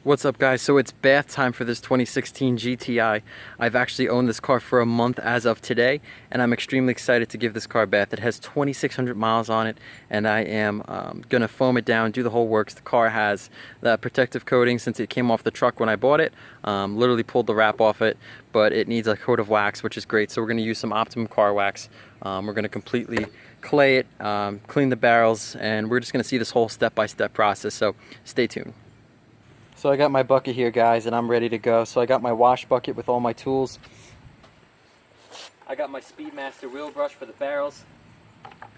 What's up, guys? So it's bath time for this 2016 GTI. I've actually owned this car for a month as of today, and I'm extremely excited to give this car a bath. It has 2,600 miles on it, and I am gonna foam it down, do the whole works. The car has the protective coating since it came off the truck when I bought it. Literally pulled the wrap off it, but it needs a coat of wax, which is great. So we're gonna use some Optimum car wax. We're gonna completely clay it, clean the barrels, and we're just gonna see this whole step-by-step process. So stay tuned. So I got my bucket here, guys, and I'm ready to go. So I got my wash bucket with all my tools. I got my Speedmaster wheel brush for the barrels.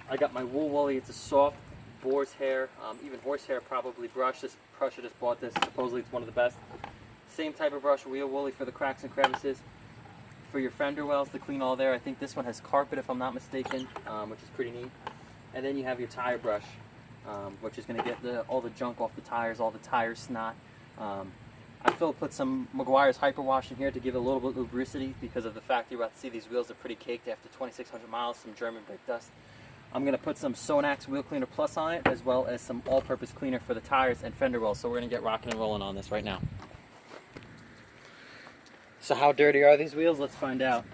I got my wool woolly. It's a soft boar's hair, even horsehair probably brush. This brusher just bought this. Supposedly it's one of the best. Same type of brush, wheel woolly for the cracks and crevices. For your fender wells to clean all there. I think this one has carpet if I'm not mistaken, which is pretty neat. And then you have your tire brush, which is going to get all the junk off the tires, all the tire snot. I put some Meguiar's Hyperwash in here to give it a little bit of lubricity because of the fact you're about to see these wheels are pretty caked after 2,600 miles, some German brake dust. I'm going to put some Sonax Wheel Cleaner Plus on it, as well as some all-purpose cleaner for the tires and fender wells. So we're going to get rocking and rolling on this right now. So how dirty are these wheels? Let's find out.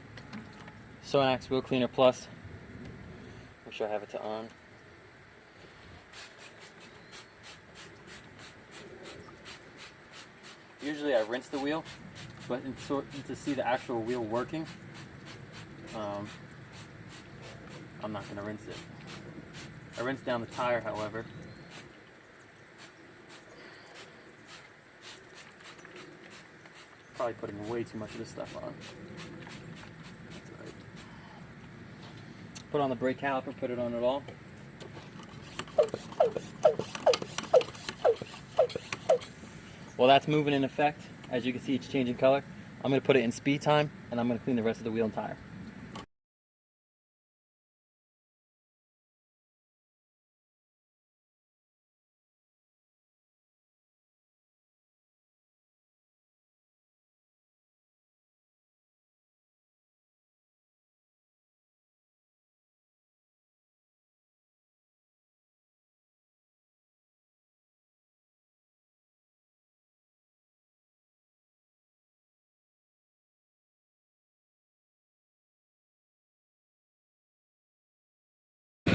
Sonax Wheel Cleaner Plus. Make sure I have it to on. Usually I rinse the wheel, but to see the actual wheel working, I'm not going to rinse it. I rinse down the tire, however. Probably putting way too much of this stuff on. That's all right. Put on the brake caliper, put it on it all. Well, that's moving in effect. As you can see, it's changing color. I'm going to put it in speed time, and I'm going to clean the rest of the wheel and tire.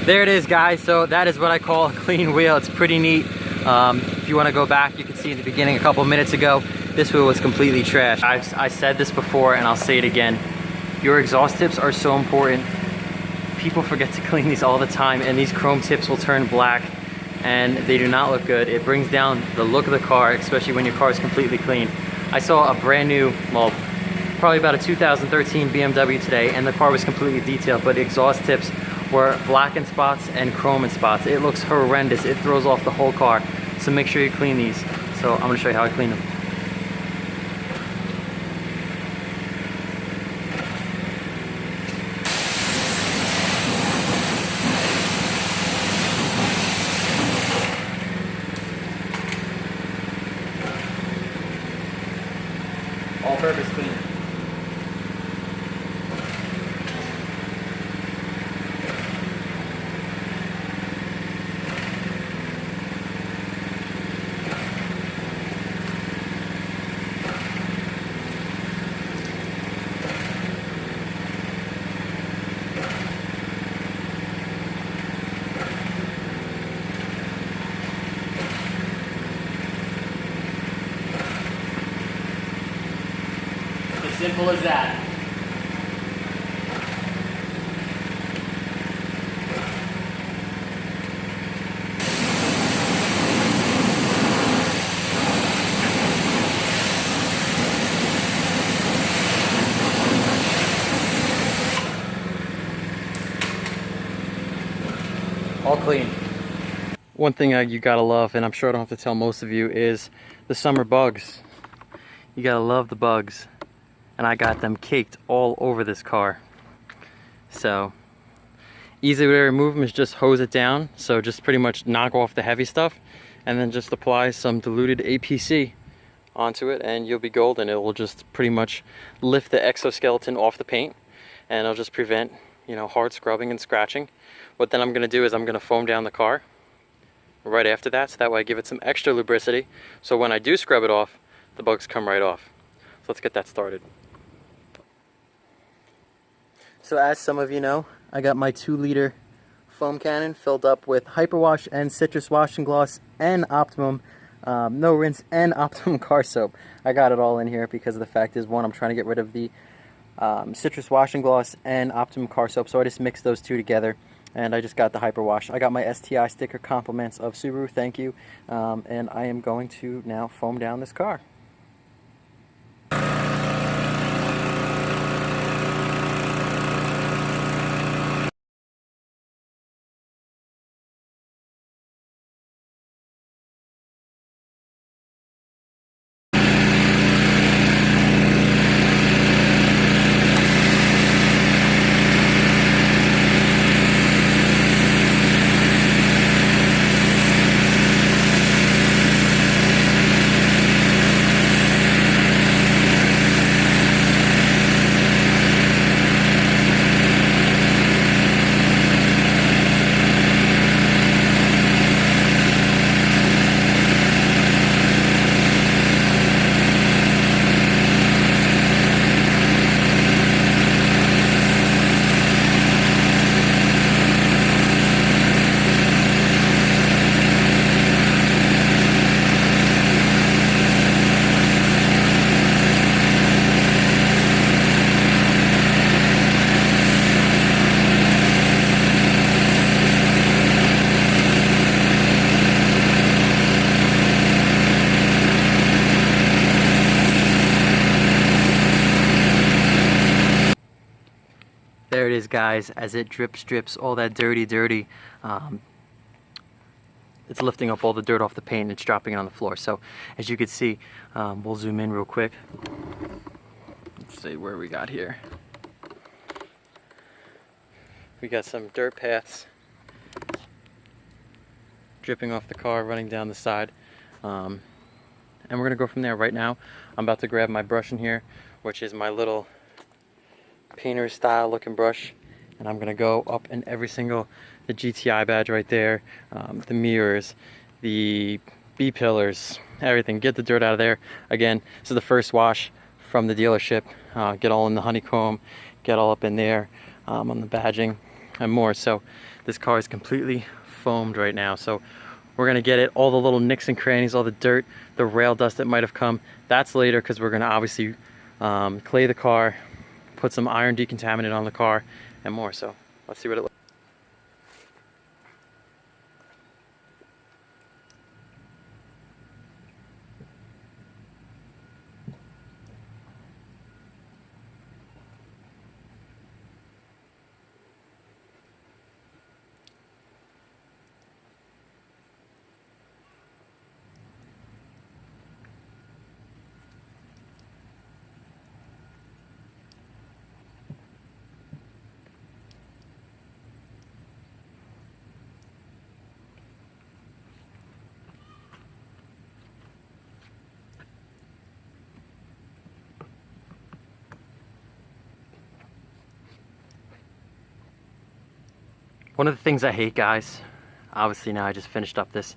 There it is, guys. So that is what I call a clean wheel. It's pretty neat. If you want to go back, you can see in the beginning a couple minutes ago, this wheel was completely trashed. I said this before and I'll say it again. Your exhaust tips are so important. People forget to clean these all the time, and these chrome tips will turn black and they do not look good. It brings down the look of the car, especially when your car is completely clean. I saw a brand new, well, probably about a 2013 BMW today, and the car was completely detailed, but the exhaust tips were black in spots and chrome in spots. It looks horrendous. It throws off the whole car. So make sure you clean these. So I'm gonna show you how I clean them. All-purpose cleaner. Simple as that. All clean. One thing you gotta love, and I'm sure I don't have to tell most of you, is the summer bugs. You gotta love the bugs. And I got them caked all over this car. So easy way to remove them is just hose it down. So just pretty much knock off the heavy stuff and then just apply some diluted APC onto it and you'll be golden. It will just pretty much lift the exoskeleton off the paint, and it'll just prevent, you know, hard scrubbing and scratching. What then I'm gonna do is I'm gonna foam down the car right after that, so that way I give it some extra lubricity, so when I do scrub it off, the bugs come right off. So let's get that started. So as some of you know, I got my 2-liter foam cannon filled up with Hyperwash and citrus washing gloss and Optimum no rinse and Optimum car soap. I got it all in here because the fact is, one, I'm trying to get rid of the citrus washing gloss and Optimum car soap, so I just mixed those two together, and I just got the Hyperwash. I got my STI sticker compliments of Subaru, thank you, and I am going to now foam down this car. There it is, guys, as it drips all that dirty, it's lifting up all the dirt off the paint and it's dropping it on the floor. So as you can see, we'll zoom in real quick. Let's see where we got here. We got some dirt paths dripping off the car, running down the side. And we're gonna go from there. Right now, I'm about to grab my brush in here, which is my little painter style looking brush, and I'm gonna go up in every single, the GTI badge right there, the mirrors, the B pillars, everything. Get the dirt out of there. Again, this is the first wash from the dealership. Get all in the honeycomb, get all up in there, on the badging and more. So this car is completely foamed right now. So we're gonna get it, all the little nicks and crannies, all the dirt, the rail dust that might have come, that's later, because we're gonna obviously clay the car, put some iron decontaminant on the car and more. So let's see what it looks like. One of the things I hate, guys, obviously now I just finished up this,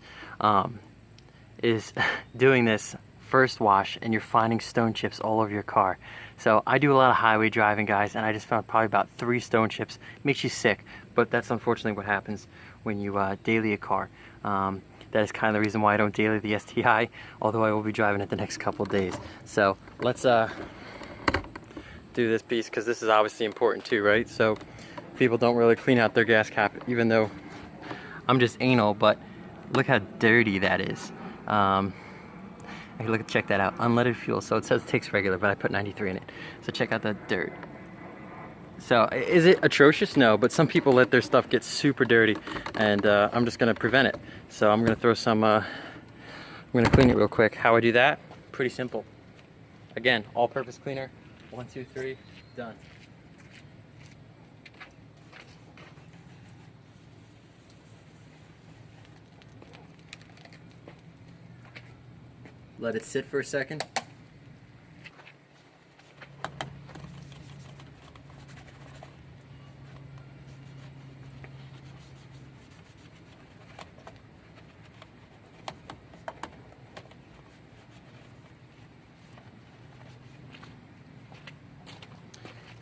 is doing this first wash and you're finding stone chips all over your car. So I do a lot of highway driving, guys, and I just found probably about 3 stone chips. Makes you sick, but that's unfortunately what happens when you daily a car. That is kind of the reason why I don't daily the STI, although I will be driving it the next couple of days. So let's do this piece, because this is obviously important too, right? So people don't really clean out their gas cap, even though I'm just anal, but look how dirty that is. Hey, check that out, unleaded fuel. So it says it takes regular, but I put 93 in it. So check out that dirt. So is it atrocious? No, but some people let their stuff get super dirty, and I'm just gonna prevent it. So I'm gonna throw some, I'm gonna clean it real quick. How I do that? Pretty simple. Again, all-purpose cleaner, 1, 2, 3, done. Let it sit for a second.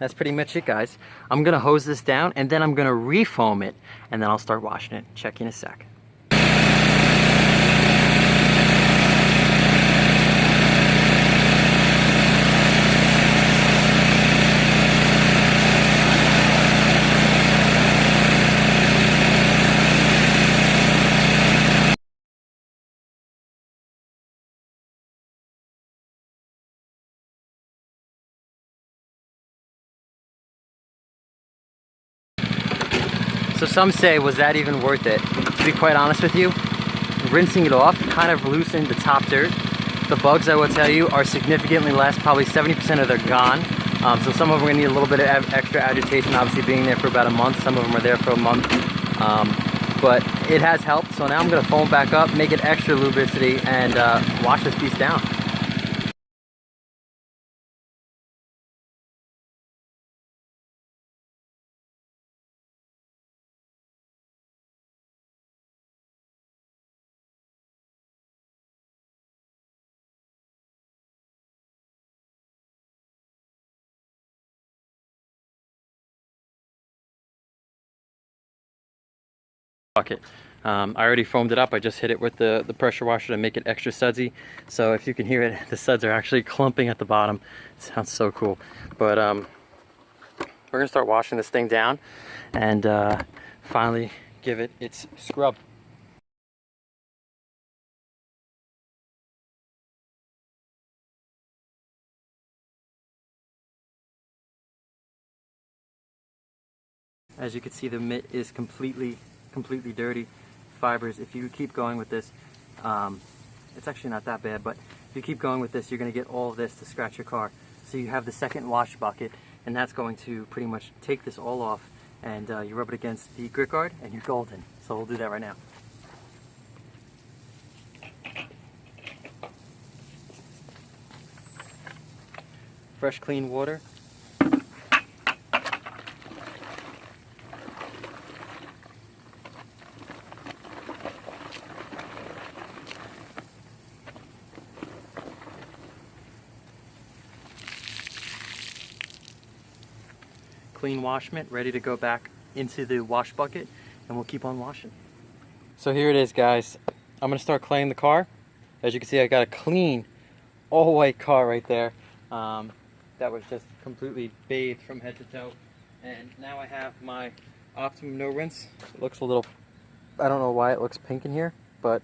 that's pretty much it, guys. I'm gonna hose this down and then I'm gonna refoam it and then I'll start washing it. Check you in a sec. So some say, was that even worth it? To be quite honest with you, rinsing it off kind of loosened the top dirt. The bugs, I will tell you, are significantly less. Probably 70% of them are gone. So some of them are gonna need a little bit of extra agitation, obviously being there for about a month. Some of them are there for a month. But it has helped. So now I'm gonna foam back up, make it extra lubricity, and wash this piece down. Bucket. I already foamed it up. I just hit it with the pressure washer to make it extra sudsy. So if you can hear it, the suds are actually clumping at the bottom. It sounds so cool. But we're gonna start washing this thing down and finally give it its scrub. As you can see, the mitt is completely dirty. Fibers, if you keep going with this, it's actually not that bad, but if you keep going with this, you're going to get all of this to scratch your car. So you have the second wash bucket, and that's going to pretty much take this all off, and you rub it against the grit guard, and you're golden. So we'll do that right now. Fresh, clean water. Clean wash mitt, ready to go back into the wash bucket, and we'll keep on washing. So here it is, guys. I'm gonna start cleaning the car. As you can see, I got a clean, all white car right there. That was just completely bathed from head to toe. And now I have my Optimum No Rinse. It looks a little, I don't know why it looks pink in here, but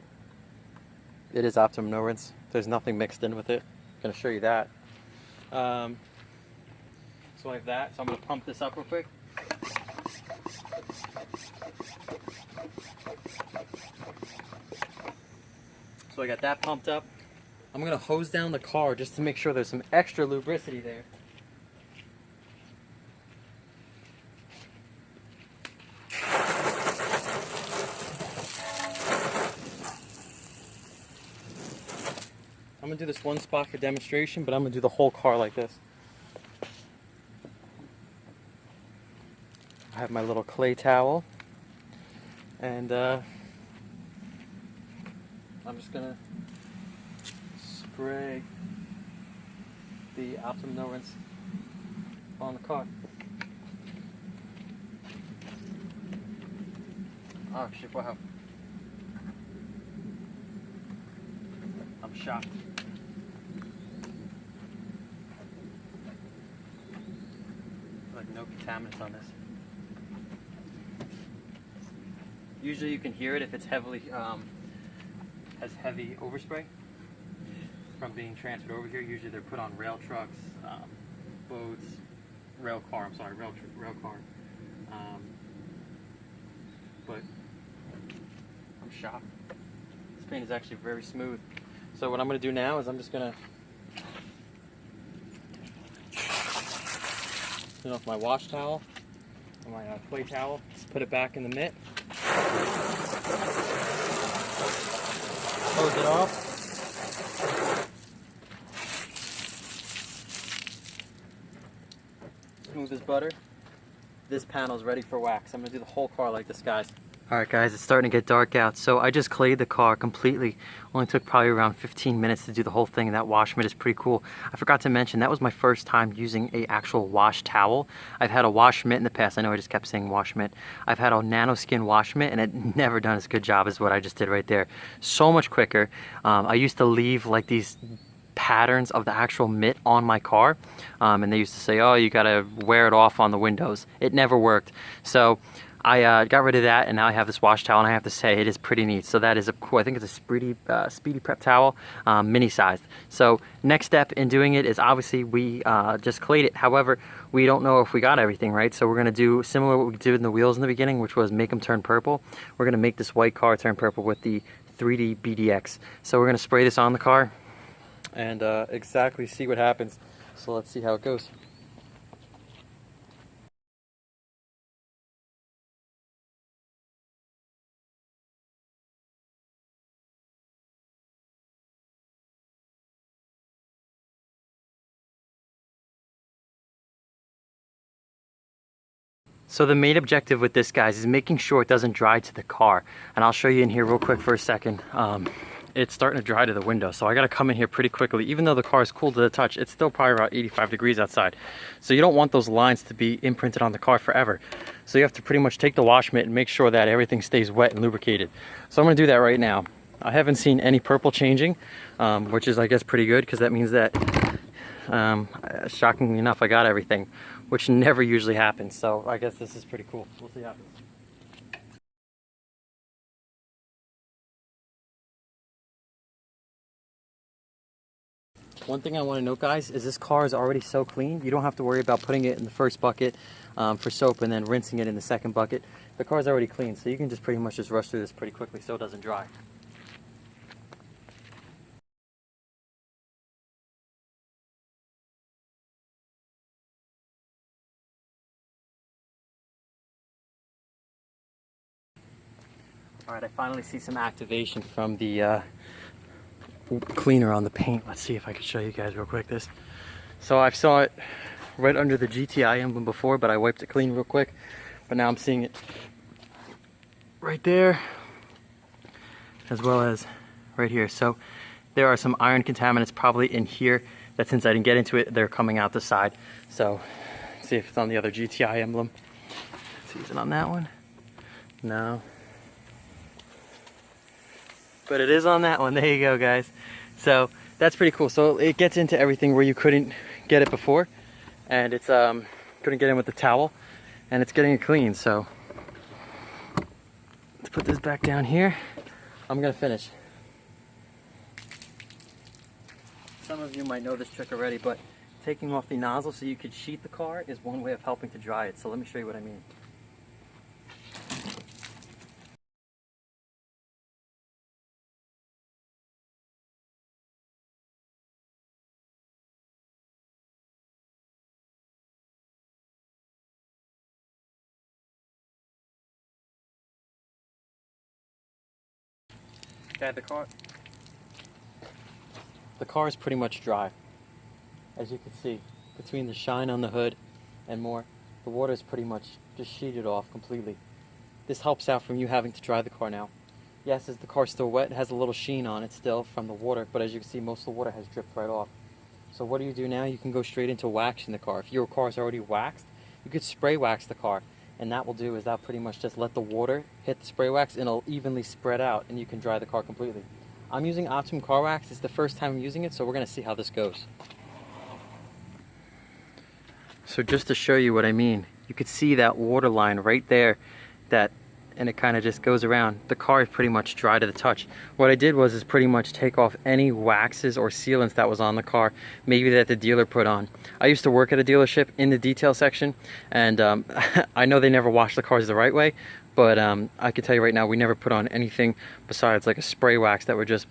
it is Optimum No Rinse. There's nothing mixed in with it. I'm gonna show you that. So I have that, so I'm going to pump this up real quick. So I got that pumped up. I'm going to hose down the car just to make sure there's some extra lubricity there. I'm going to do this one spot for demonstration, but I'm going to do the whole car like this. I have my little clay towel, and I'm just gonna spray the Optimum No Rinse on the car. Oh shit, wow. I'm shocked. Like no contaminants on this. Usually you can hear it if it's heavily, has heavy overspray from being transferred over here. Usually they're put on rail trucks, boats, rail car, but I'm shocked. This paint is actually very smooth. So what I'm going to do now is I'm just going to clean off my wash towel, or my clay towel, just put it back in the mitt. Close it off. Smooth as butter. This panel is ready for wax. I'm going to do the whole car like this, guys. Alright guys, it's starting to get dark out, so I just clayed the car completely. Only took probably around 15 minutes to do the whole thing, and that wash mitt is pretty cool. I forgot to mention, that was my first time using a actual wash towel. I've had a wash mitt in the past. I know I just kept saying wash mitt. I've had a nano skin wash mitt, and it never done as good job as what I just did right there. So much quicker. I used to leave like these patterns of the actual mitt on my car, and they used to say, oh, you gotta wear it off on the windows. It never worked. So I got rid of that, and now I have this wash towel, and I have to say it is pretty neat. So that is a cool, I think it's a speedy prep towel, mini sized. So next step in doing it is obviously we just clayed it. However, we don't know if we got everything right, so we're going to do similar to what we did in the wheels in the beginning, which was make them turn purple. We're going to make this white car turn purple with the 3D BDX. So we're going to spray this on the car and exactly see what happens. So let's see how it goes. So the main objective with this, guys, is making sure it doesn't dry to the car. And I'll show you in here real quick for a second. It's starting to dry to the window, so I gotta come in here pretty quickly. Even though the car is cool to the touch, it's still probably about 85 degrees outside. So you don't want those lines to be imprinted on the car forever. So you have to pretty much take the wash mitt and make sure that everything stays wet and lubricated. So I'm gonna do that right now. I haven't seen any purple changing, which is, I guess, pretty good, because that means that, shockingly enough, I got everything, which never usually happens. So I guess this is pretty cool. We'll see what happens. One thing I want to note, guys, is this car is already so clean. You don't have to worry about putting it in the first bucket for soap and then rinsing it in the second bucket. The car is already clean, so you can just pretty much just rush through this pretty quickly so it doesn't dry. Alright, I finally see some activation from the cleaner on the paint. Let's see if I can show you guys real quick this. So I saw it right under the GTI emblem before, but I wiped it clean real quick. But now I'm seeing it right there, as well as right here. So there are some iron contaminants probably in here that, since I didn't get into it, they're coming out the side. So let's see if it's on the other GTI emblem. Let's see, is it on that one? No. But it is on that one. There you go, guys. So that's pretty cool. So it gets into everything where you couldn't get it before, and it's couldn't get in with the towel, and it's getting it clean. So let's put this back down here. I'm gonna finish. Some of you might know this trick already, but taking off the nozzle so you could sheet the car is one way of helping to dry it. So let me show you what I mean. Okay, the car is pretty much dry. As you can see, between the shine on the hood and more, the water is pretty much just sheeted off completely. This helps out from you having to dry the car now. Yes, is the car still wet? It has a little sheen on it still from the water, but as you can see, most of the water has dripped right off. So what do you do now? You can go straight into waxing the car. If your car is already waxed, you could spray wax the car. And that will do is that pretty much just let the water hit the spray wax and it'll evenly spread out, and you can dry the car completely. I'm using Optimum Car Wax. It's the first time I'm using it, so we're going to see how this goes. So just to show you what I mean, you could see that water line right there, and it kind of just goes around. The car is pretty much dry to the touch. What I did was pretty much take off any waxes or sealants that was on the car, maybe that the dealer put on. I used to work at a dealership in the detail section, and I know they never wash the cars the right way, but I can tell you right now, we never put on anything besides like a spray wax that would just,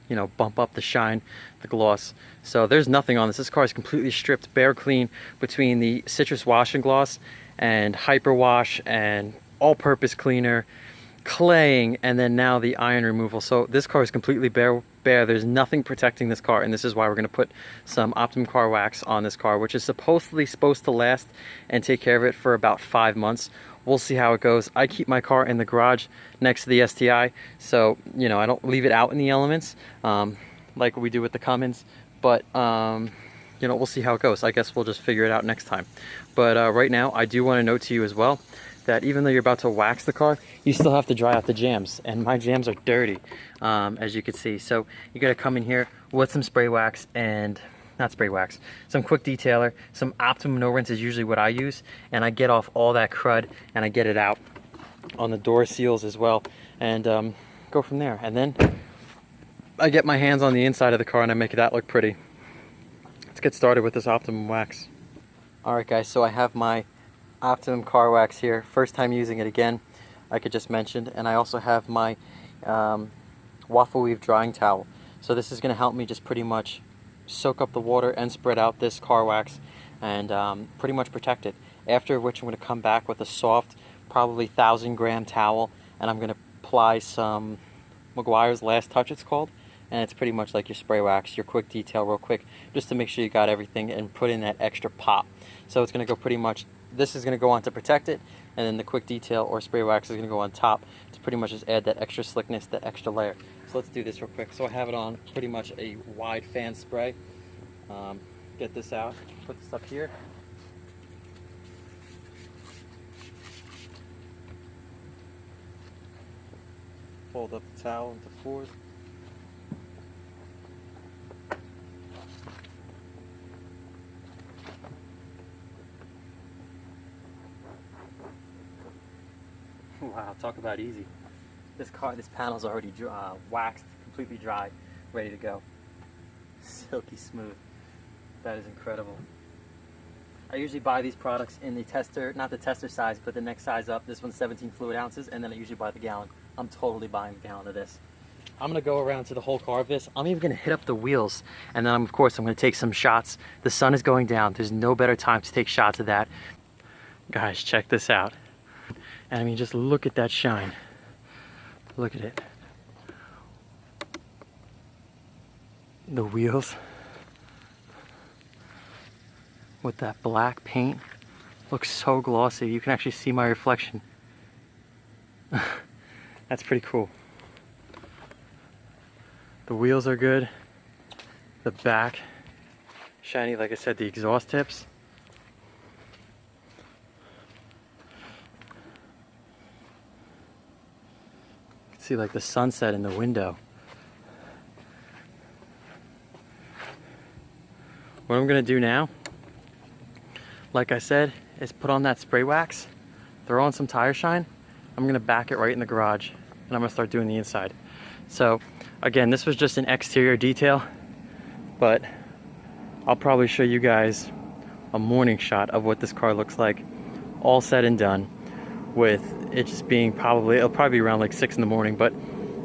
you know, bump up the shine, the gloss. So there's nothing on this. This car is completely stripped, bare clean, between the citrus wash and gloss and hyper wash and all-purpose cleaner, claying, and then now the iron removal. So this car is completely bare. There's nothing protecting this car, and this is why we're going to put some Optimum Car Wax on this car, which is supposed to last and take care of it for about 5 months. We'll see how it goes. I keep my car in the garage next to the STI, so you know, I don't leave it out in the elements like we do with the Cummins, but you know, we'll see how it goes. I guess we'll just figure it out next time. But right now, I do want to note to you as well that even though you're about to wax the car, you still have to dry out the jams, and my jams are dirty, as you can see. So you got to come in here with some spray wax and not spray wax, some quick detailer, some Optimum no rinse is usually what I use, and I get off all that crud and I get it out on the door seals as well, and go from there. And then I get my hands on the inside of the car and I make that look pretty. Let's get started with this Optimum wax. Alright guys, so I have my Optimum car wax here, first time using it again, like I just mentioned, and I also have my waffle weave drying towel. So this is going to help me just pretty much soak up the water and spread out this car wax and pretty much protect it. After which I'm going to come back with a soft, probably 1,000-gram towel, and I'm going to apply some Meguiar's Last Touch, it's called, and it's pretty much like your spray wax, your quick detail real quick, just to make sure you got everything and put in that extra pop. So it's going to go pretty much, this is going to go on to protect it, and then the quick detail or spray wax is going to go on top to pretty much just add that extra slickness, that extra layer. So let's do this real quick. So I have it on pretty much a wide fan spray. Get this out, put this up here. Fold up the towel into fours. Wow, talk about easy. This panel's already waxed, completely dry, ready to go. Silky smooth. That is incredible. I usually buy these products in the tester, not the tester size, but the next size up. This one's 17 fluid ounces, and then I usually buy the gallon. I'm totally buying a gallon of this. I'm gonna go around to the whole car of this. I'm even gonna hit up the wheels, and then of course I'm gonna take some shots. The sun is going down. There's no better time to take shots of that. Guys, check this out. And I mean, just look at that shine. Look at it. The wheels with that black paint looks so glossy. You can actually see my reflection. That's pretty cool. The wheels are good. The back, shiny, like I said, the exhaust tips. See like the sunset in the window. What I'm gonna do now, like I said, is put on that spray wax, throw on some tire shine. I'm gonna back it right in the garage, and I'm gonna start doing the inside. So again, this was just an exterior detail, but I'll probably show you guys a morning shot of what this car looks like, all said and done, with it just being it'll probably be around like 6 in the morning, but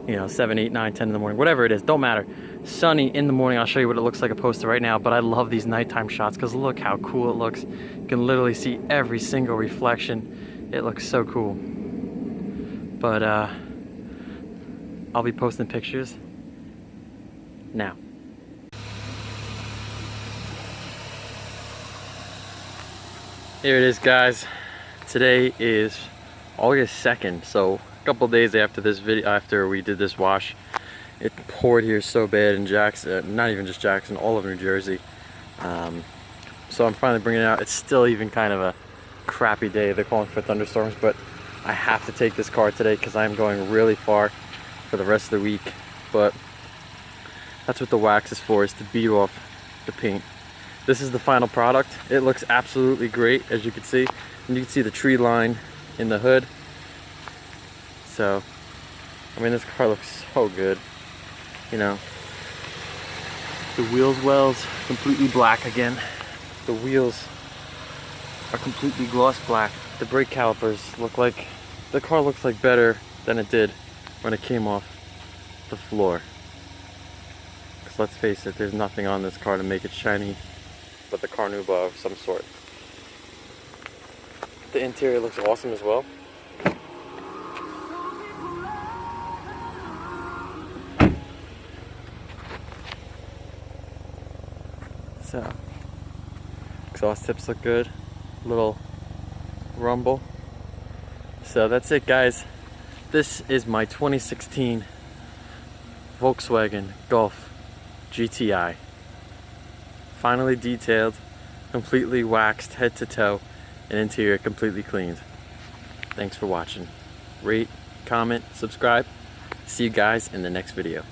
you know, 7, 8, 9, 10 in the morning, whatever it is, don't matter. Sunny in the morning. I'll show you what it looks like opposed to right now, but I love these nighttime shots because look how cool it looks. You can literally see every single reflection. It looks so cool. But I'll be posting pictures now. Here it is, guys. Today is August 2nd, so a couple days after this video, after we did this wash. It poured here so bad in Jackson, not even just Jackson, all of New Jersey. So I'm finally bringing it out. It's still even kind of a crappy day. They're calling for thunderstorms, but I have to take this car today because I'm going really far for the rest of the week. But that's what the wax is for, is to beat off the paint. This is the final product. It looks absolutely great, as you can see. And you can see the tree line in the hood. So, I mean, this car looks so good. You know, the wheels wells completely black again. The wheels are completely gloss black. The brake calipers look like, the car looks like better than it did when it came off the floor. Because let's face it, there's nothing on this car to make it shiny but the carnauba of some sort. The interior looks awesome as well. So, exhaust tips look good. Little rumble. So that's it, guys. This is my 2016 Volkswagen Golf GTI. Finally detailed, completely waxed head to toe, and interior completely cleaned. Thanks for watching. Rate, comment, subscribe. See you guys in the next video.